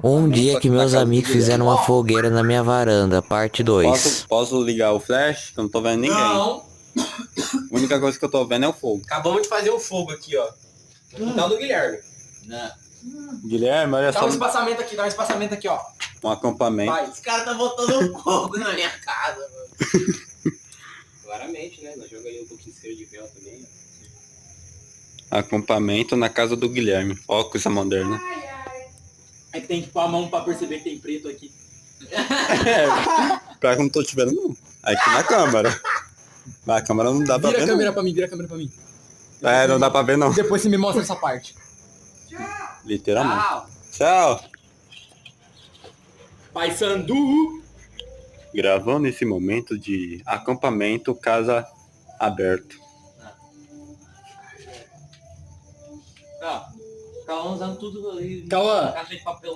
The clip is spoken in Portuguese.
Um dia que meus amigos fizeram uma fogueira na minha varanda, parte 2. Posso ligar o flash? Que eu não tô vendo ninguém. Não. A única coisa que eu tô vendo é o fogo. Acabamos de fazer o fogo aqui, ó. No quintal do Guilherme. Não. Guilherme, olha Dá só. um espaçamento aqui, ó. Um acampamento. Vai. Esse cara tá botando fogo na minha casa, mano. Claramente, né? Nós jogamos aí um pouquinho de cera de vela também. Acampamento na casa do Guilherme. Ó, coisa moderna. É que tem que pôr a mão pra perceber que tem preto aqui. Pior que eu não tô te vendo, não. Aqui na câmera. A câmera não dá pra ver, Vira a não. câmera pra mim, vira a câmera pra mim. É, não dá pra ver, não. Depois você me mostra essa parte. Literalmente. Tchau. Tchau. Pai Sandu. Gravando esse momento de acampamento, casa aberto. Ó, Cauã usando tudo ali. Cauã. Caixa de papel.